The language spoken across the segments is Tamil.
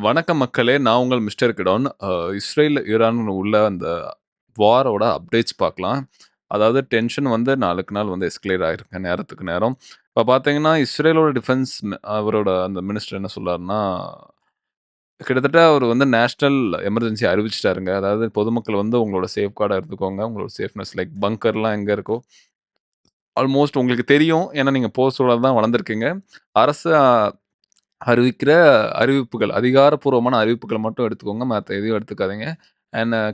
வணக்கம் மக்களே! நான் உங்கள் மிஸ்டர் கிடோன். இஸ்ரேல், ஈரான் உள்ள அந்த வாரோட அப்டேட்ஸ் பார்க்கலாம். அதாவது டென்ஷன் வந்து நாளுக்கு நாள் வந்து எஸ்கலேட் ஆயிருக்கு நேரத்துக்கு நேரம். இப்ப பார்த்தீங்கன்னா, இஸ்ரேலோட டிஃபென்ஸ் அவரோட அந்த மினிஸ்டர் என்ன சொல்றாருன்னா, கிட்டத்தட்ட அவரு வந்து நேஷனல் எமர்ஜென்சி அறிவிச்சுட்டாருங்க. அதாவது பொதுமக்கள் வந்து உங்களோட சேஃப்கார்டா இருந்துக்கோங்க. உங்களோட சேஃப்னஸ் லைக் பங்கர்லாம் எங்க இருக்கோ, ஆல்மோஸ்ட் உங்களுக்கு தெரியும். ஏன்னா நீங்க போர் சூழல்ல தான் வளர்ந்துருக்கீங்க. அரசு அறிவிக்கிற அறிவிப்புகள், அதிகாரப்பூர்வமான அறிவிப்புகள மட்டும் எடுத்துக்கோங்க. மத்த எதையும் எடுத்துக்காதீங்க.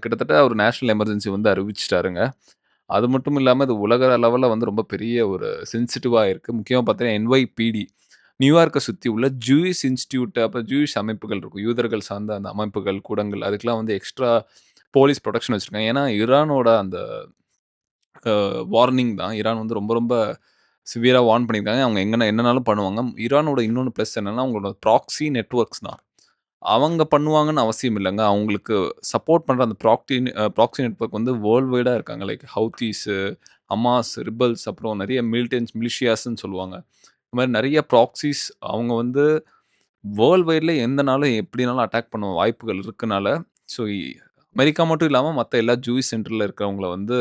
கிட்டத்தட்ட ஒரு நேஷனல் எமர்ஜென்சி வந்து அறிவிச்சுட்டாருங்க. அது மட்டும் இல்லாம இது உலக லெவல்ல வந்து ரொம்ப பெரிய ஒரு சென்சிட்டிவா இருக்கு. முக்கியமா பார்த்தீங்கன்னா, NYPD நியூயார்க்க சுத்தி உள்ள ஜூயிஷ் இன்ஸ்டிடியூட் அப்புறம் ஜூயிஷ் அமைப்புகள் இருக்கும். யூதர்கள் சார்ந்த அந்த அமைப்புகள், கூடங்கள் அதுக்கெல்லாம் வந்து எக்ஸ்ட்ரா போலீஸ் புரொடெக்ஷன் வச்சிருக்காங்க. ஏன்னா, ஈரானோட அந்த வார்னிங் தான். ஈரான் வந்து ரொம்ப ரொம்ப சிவியரா வார்ன் பண்ணியிருக்காங்க. அவங்க என்னனாலும் பண்ணுவாங்க. ஈரானோட இன்னொன்னு பிளஸ் என்னன்னா, அவங்களோட ப்ராக்ஸி நெட்வொர்க்ஸ் தான். அவங்க பண்ணுவாங்கன்னு அவசியம் இல்லங்க. அவங்களுக்கு சப்போர்ட் பண்ற அந்த ப்ராக்ஸி நெட்வொர்க் வந்து வேர்ல்ட் வைடா இருக்காங்க. லைக் ஹவுதீஸு, ஹமாஸ், ரிபல்ஸ் அப்புறம் நெறைய மிலிட்டன்ட்ஸ், மிலிஷியாஸ்ன்னு சொல்லுவாங்க. இந்த மாரி நெறைய ப்ராக்ஸிஸ் அவங்க வந்து வேர்ல்ட் வைட்ல எந்த நாளும் எப்படினாலும் அட்டாக் பண்ண வாய்ப்புகள் இருக்கனால, ஸோ அமெரிக்கா மட்டும் இல்லாம மத்த எல்லா ஜூயிஷ் சென்டர்ல இருக்கிறவங்கள வந்து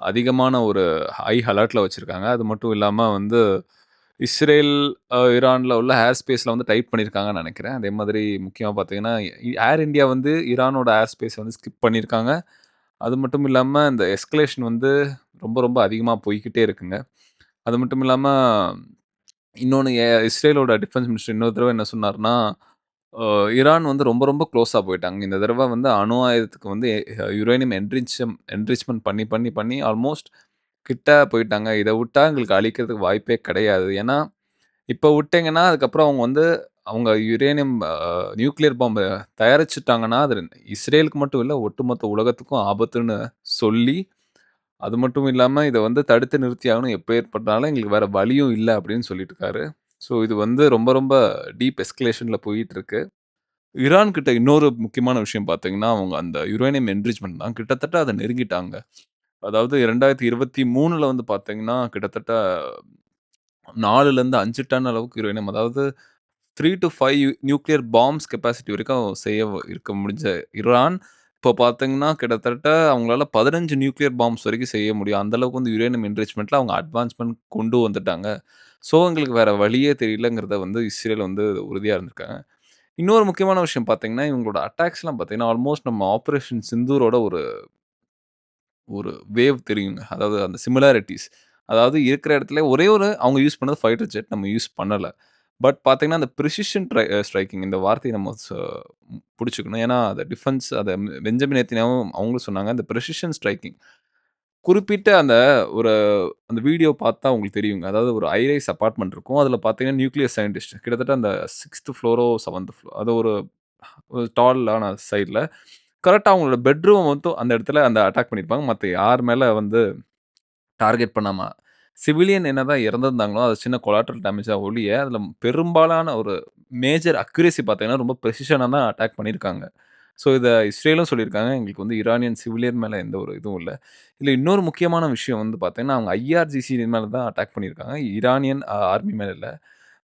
அதிகமான ஒரு ஹை அலர்ட்ல வச்சிருக்காங்க. அது மட்டும் இல்லாம வந்து இஸ்ரேல், ஈரான்ல உள்ள ஏர் ஸ்பேஸ்ல வந்து டைப் பண்ணியிருக்காங்கன்னு நெனைக்கிறேன். அதே மாதிரி முக்கியமா பார்த்தீங்கன்னா, ஏர் இந்தியா வந்து ஈரானோட ஏர் ஸ்பேஸ வந்து ஸ்கிப் பண்ணியிருக்காங்க. அது மட்டும் இல்லாம இந்த எஸ்கலேஷன் வந்து ரொம்ப ரொம்ப அதிகமா போய்க்கிட்டே இருக்குங்க. அது மட்டும் இல்லாம இன்னொன்னு இஸ்ரேலோட டிஃபென்ஸ் மினிஸ்டர் இன்னொரு தடவ என்ன சொன்னாருன்னா, அ ஈரான் வந்து ரொம்ப ரொம்ப க்ளோஸா போயிட்டாங்க. இந்த தடவ வந்து அணு ஆயுதத்துக்கு வந்து யுரேனியம் என்ரிச்மென்ட் பண்ணி பண்ணி பண்ணி ஆல்மோஸ்ட் கிட்ட போயிட்டாங்க. இத விட்டா எங்களுக்கு அழிக்கிறதுக்கு வாய்ப்பே கிடையாது. ஏன்னா, இப்ப விட்டீங்கன்னா, அதுக்கப்புறம் அவங்க யுரேனியம் நியூக்ளியர் பாம்ப தயாரிச்சுட்டாங்கன்னா, அது இஸ்ரேலுக்கு மட்டும் இல்ல, ஒட்டுமொத்த உலகத்துக்கும் ஆபத்துன்னு சொல்லி, அது மட்டும் இல்லாம இத வந்து தடுத்து நிறுத்தியாகணும். எப்பேற்பட்டாலும் எங்களுக்கு வேற வழியும் இல்ல அப்படின்னு சொல்லிட்டு இருக்காரு. ஸோ இது வந்து ரொம்ப ரொம்ப டீப் எஸ்கலேஷன்ல போயிட்டு இருக்கு. ஈரான் கிட்ட இன்னொரு முக்கியமான விஷயம் பார்த்தீங்கன்னா, அவங்க அந்த யுரேனியம் என்ரிச்மென்ட் தான். கிட்டத்தட்ட அத நெருங்கிட்டாங்க. அதாவது 2023ல வந்து பார்த்தீங்கன்னா, கிட்டத்தட்ட 4லருந்து 5 டன் அளவுக்கு யுரேனியம் அதாவது 3 டூ 5 நியூக்ளியர் பாம்ப்ஸ் கெப்பாசிட்டி வரைக்கும் இருக்க முடிஞ்ச ஈரான், இப்போ பார்த்தீங்கன்னா, கிட்டத்தட்ட அவங்களால 15 நியூக்ளியர் பாம்ப்ஸ் வரைக்கும் செய்ய முடியும். அந்த அளவுக்கு வந்து யுரேனியம் என்ரிச்மென்ட்ல அவங்க அட்வான்ஸ்மென்ட் கொண்டு வந்துட்டாங்க. ஸோ, எங்களுக்கு வேற வழியே தெரியலங்கிறத வந்து இஸ்ரேல் வந்து உறுதியா இருந்திருக்காங்க. இன்னொரு முக்கியமான விஷயம் பார்த்தீங்கன்னா, இவங்களோட அட்டாக்ஸ்லாம் பார்த்தீங்கன்னா, ஆல்மோஸ்ட் நம்ம ஆப்பரேஷன் சிந்தூரோட ஒரு ஒரு வேவ் தெரியுங்க. அதாவது அந்த சிமிலாரிட்டீஸ். அதாவது இருக்கிற இடத்துல ஒரே ஒரு அவங்க யூஸ் பண்ணது ஃபைட்டர் ஜெட் நம்ம யூஸ் பண்ணல. பட் பார்த்தீங்கன்னா, அந்த பிரிசிஷன் ஸ்ட்ரைக்கிங் இந்த வார்த்தைய நம்ம புடிச்சுக்கணும். ஏன்னா, அத டிஃபென்ஸ் பெஞ்சமின் நேத்தன்யாவும் அவங்களும் சொன்னாங்க. அந்த பிரிசிஷன் ஸ்ட்ரைக்கிங் குறிப்பிட்ட ஒரு அந்த வீடியோ பார்த்தா உங்களுக்கு தெரியுங்க. அதாவது ஒரு ஹை ரைஸ் அபார்ட்மெண்ட் இருக்கும். அதில பார்த்தீங்கன்னா, நியூக்ளியர் சயின்டிஸ்ட் கிட்டத்தட்ட அந்த 6த் ஃப்ளோரோ, 7த் ஃப்ளோர் அது ஒரு ஒரு டாலான சைட்ல கரெக்ட்டா அவங்களோட பெட்ரூம மட்டும் அந்த இடத்துல அட்டாக் பண்ணியிருப்பாங்க. மத்த யார் மேல வந்து டார்கெட் பண்ணாம. சிவிலியன் என்னதான் இறந்திருந்தாங்களோ, அது சின்ன கொலாட்ரல் டேமேஜா ஒழிய, அதில பெரும்பாலான ஒரு மேஜர் அக்யூரசி பார்த்தீங்கன்னா, ரொம்ப பிரிசிஷனா தான் அட்டாக் பண்ணியிருக்காங்க. ஸோ, இத இஸ்ரேலும் சொல்லியிருக்காங்க. எங்களுக்கு வந்து ஈரானியன் சிவிலியன் மேல எந்த ஒரு இதுவும் இல்ல. இதுல இன்னொரு முக்கியமான விஷயம் வந்து பார்த்தீங்கன்னா, அவங்க IRGC மேல தான் அட்டாக் பண்ணியிருக்காங்க. ஈரானியன் ஆர்மி மேல இல்ல.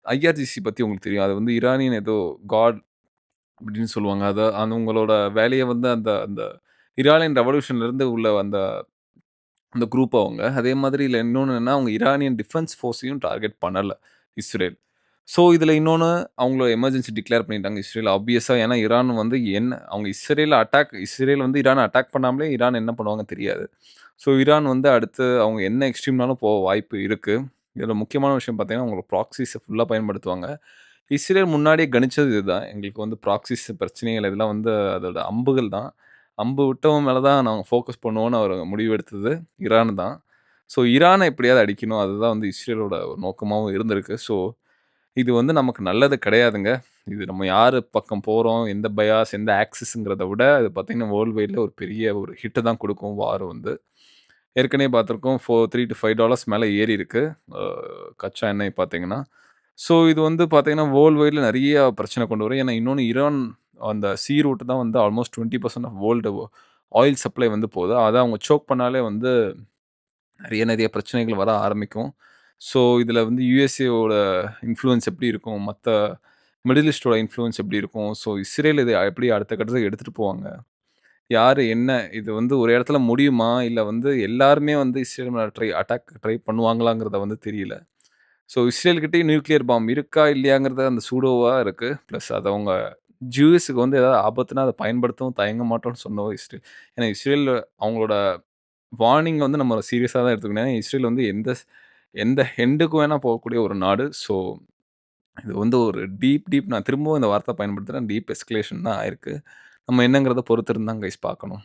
IRGC பத்தி உங்களுக்கு தெரியும். அது வந்து ஈரானியன் ஏதோ காட் அப்படின்னு சொல்லுவாங்க. அவங்களோட வேலைய வந்து அந்த அந்த ஈரானியன் ரெவல்யூஷன்லேருந்து உள்ள அந்த அந்த குரூப் அவங்க. அதே மாதிரி இதுல இன்னொன்னு என்னன்னா, அவங்க ஈரானியன் டிஃபென்ஸ் ஃபோர்ஸையும் டார்கெட் பண்ணல, இஸ்ரேல். ஸோ, இதுல இன்னொன்னு அவங்கள எமர்ஜென்சி டிக்ளேர் பண்ணிட்டாங்க இஸ்ரேல். ஆப்வியஸா ஏன்னா ஈரான் வந்து அவங்க இஸ்ரேல் வந்து ஈரான அட்டாக் பண்ணாமலே ஈரான் என்ன பண்ணுவாங்கன்னு தெரியாது. ஸோ, ஈரான் வந்து அடுத்து அவங்க என்ன எக்ஸ்ட்ரீம்னாலும் போக வாய்ப்பு இருக்கு. இதுல முக்கியமான விஷயம் பார்த்தீங்கன்னா, அவங்க ப்ராக்ஸிஸ ஃபுல்லா பயன்படுத்துவாங்க. இஸ்ரேல் முன்னாடியே கணிச்சது இதுதான். எங்களுக்கு வந்து ப்ராக்ஸிஸ் பிரச்சனைகள் இதெல்லாம் வந்து அதோட அம்புகள் தான். அம்பு விட்டவன் மேல தான் நாங்க ஃபோக்கஸ் பண்ணுவோம்னு அவர் முடிவு எடுத்தது ஈரான் தான். ஸோ ஈரான எப்படியாவது அடிக்கணும். அதுதான் வந்து இஸ்ரேலோட ஒரு நோக்கமாவும் இருந்திருக்கு. ஸோ இது வந்து நமக்கு நல்லது கிடையாதுங்க. இது நம்ம யாரு பக்கம் போறோம், எந்த பயாஸ், எந்த ஆக்சிஸ்ங்கிறத விட இது பார்த்தீங்கன்னா, வேர்ல்ட் வைட்ல ஒரு பெரிய ஒரு ஹிட்ட தான் குடுக்கும் வார் வந்து. ஏற்கனவே பார்த்துருக்கோம். 3 to $5 மேல ஏறியிருக்கு. அ கச்சா எண்ணெய் பார்த்தீங்கன்னா. ஸோ இது வந்து பார்த்தீங்கன்னா, வேர்ல்ட் வைட்ல நெறைய பிரச்சனை கொண்டு வரும். ஏன்னா இன்னொன்னு ஈரான் அந்த ரூட் தான் வந்து almost 20% of world oil supply வந்து போகுது. அத அவங்க சோக் பண்ணாலே வந்து நெறைய நெறைய பிரச்சனைகள் வர ஆரம்பிக்கும். ஸோ இதில வந்து USA ஓட இன்ஃப்ளூயன்ஸ் எப்படி இருக்கும்? மிடில் ஈஸ்ட்டோட இன்ஃப்ளூயன்ஸ் எப்படி இருக்கும்? ஸோ இஸ்ரேல் இத எப்படி அடுத்த கட்டத்துக்கு எடுத்துட்டு போவாங்க? யாரு என்ன இது வந்து ஒரு இடத்துல முடியுமா? இல்ல வந்து எல்லாருமே வந்து இஸ்ரேல் மேல ட்ரை பண்ணுவாங்களாங்கிறத வந்து தெரியல. ஸோ இஸ்ரேல் கிட்டயும் நியூக்ளியர் பாம் இருக்கா? இல்லையாங்கிறது அந்த சூடோவா இருக்கு. பிளஸ் அது அவங்க ஜூஸ்க்கு வந்து ஏதாவது ஆபத்துனா அத பயன்படுத்தவும் தயங்க மாட்டோம்னு சொன்னவ இஸ்ரேல். ஏன்னா இஸ்ரேல் அவங்களோட வார்னிங் வந்து நம்ம சீரியஸா தான் எடுத்துக்கணும். ஏன்னா இஸ்ரேல் வந்து எந்த எண்டுக்கு வேணா போகக்கூடிய ஒரு நாடு. ஸோ இது வந்து ஒரு டீப் நான் திரும்பவும் இந்த வார்த்தை பயன்படுத்துறேன். டீப் எஸ்கலேஷன் தான் ஆயிருக்கு. நம்ம என்னங்கிறத பொறுத்திருந்து தான் கைஸ் பார்க்கணும்.